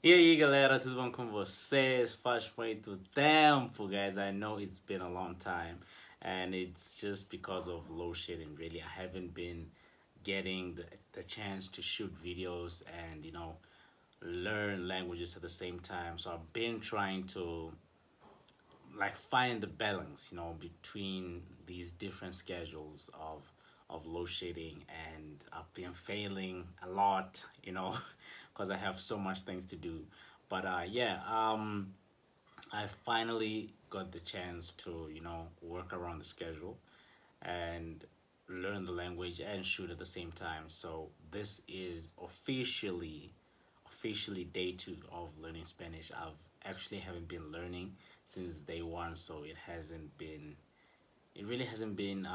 E aí galera, tudo bom com vocês? Faz muito tempo, guys. I know it's been a long time, and it's just because of load shedding. Really, I haven't been getting the chance to shoot videos and learn languages at the same time. So I've been trying to like find the balance, between these different schedules of load shedding, and I've been failing a lot, because I have so much things to do. But yeah, I finally got the chance to work around the schedule and learn the language and shoot at the same time. So this is officially day two of learning Spanish. I've actually haven't been learning since day one, so it really hasn't been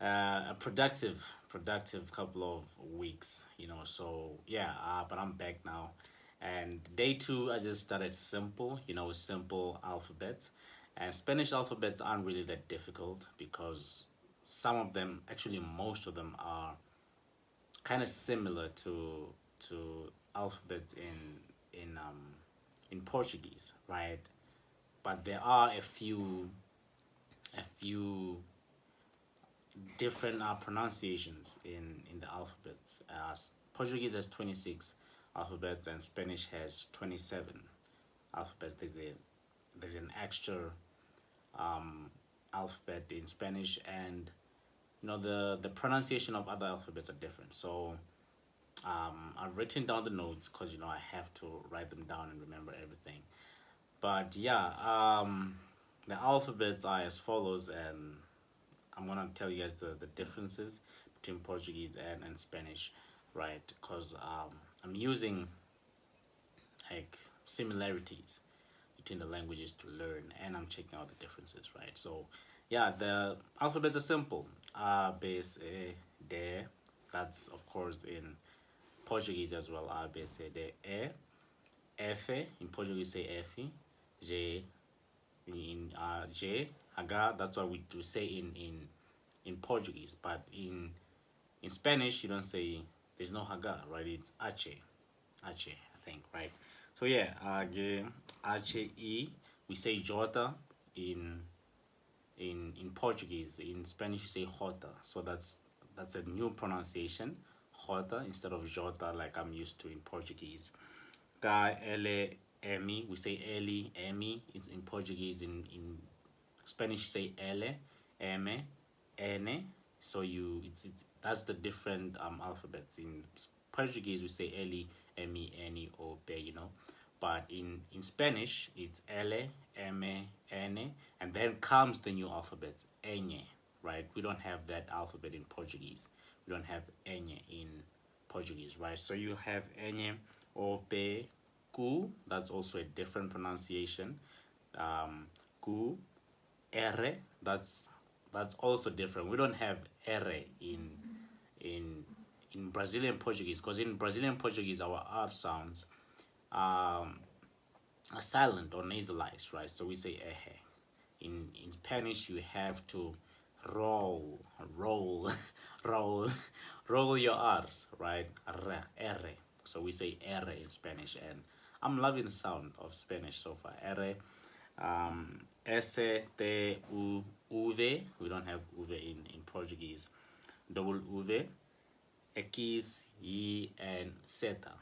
a productive couple of weeks, so yeah, but I'm back now. And day two, I just started simple, simple alphabets. And Spanish alphabets aren't really that difficult because some of them, actually most of them, are kind of similar to alphabets in Portuguese, right? But there are a few different pronunciations in the alphabets. Portuguese has 26 alphabets and Spanish has 27 alphabets. There's an extra alphabet in Spanish, and the pronunciation of other alphabets are different. So I've written down the notes because I have to write them down and remember everything. But yeah, the alphabets are as follows, and I'm gonna tell you guys the differences between Portuguese and Spanish, right? Because I'm using like similarities between the languages to learn, and I'm checking out the differences, right? So yeah, the alphabets are simple. A, B, C, D. That's of course in Portuguese as well. A, B, C, D, E. F in Portuguese say F. G in J. H. That's what we say in Portuguese, but in Spanish you don't say, there's no H, right? It's H, H, I think, right? So yeah, G, H, E. We say Jota in in Portuguese. In Spanish you say Jota. So that's a new pronunciation, Jota instead of Jota like I'm used to in Portuguese. K, L, M, we say Eli, Emi. It's in Portuguese. In Spanish you say L, M, N. So it's that's the different alphabets. In Portuguese we say Eli, Emi, Eni, or Be, But in Spanish it's L, M, N, and then comes the new alphabet, Ñ, right? We don't have that alphabet in Portuguese. We don't have Ñ in Portuguese, right? So you have Ñ, O, P, Q. That's also a different pronunciation. Q, R. That's also different. We don't have R in in Brazilian Portuguese, because in Brazilian Portuguese our R sounds um, are silent or nasalized, right? So we say eje. In Spanish you have to roll, roll, roll, roll your R's, right? R, R. So we say R in Spanish, and I'm loving the sound of Spanish so far. R, S, T, U, V. We don't have V in Portuguese. Double V, X, Y, and Zeta.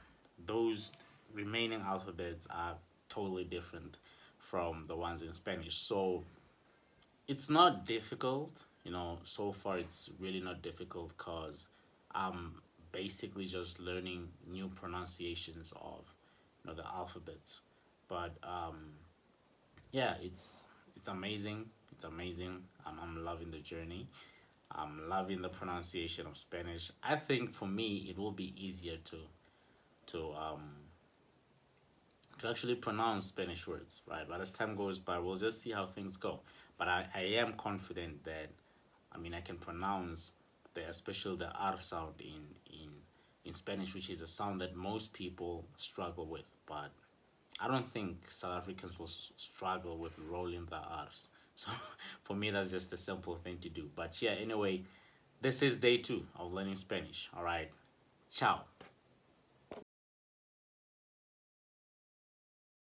Those remaining alphabets are totally different from the ones in Spanish. So it's not difficult, so far it's really not difficult because I'm basically just learning new pronunciations of the alphabets. But yeah, it's amazing. It's amazing. I'm loving the journey. I'm loving the pronunciation of Spanish. I think for me it will be easier to um to actually pronounce Spanish words, right? But as time goes by, we'll just see how things go. But I am confident that, I can pronounce especially the R sound in Spanish, which is a sound that most people struggle with. But I don't think South Africans will struggle with rolling the R's. So for me, that's just a simple thing to do. But yeah, anyway, this is day two of learning Spanish. All right, ciao.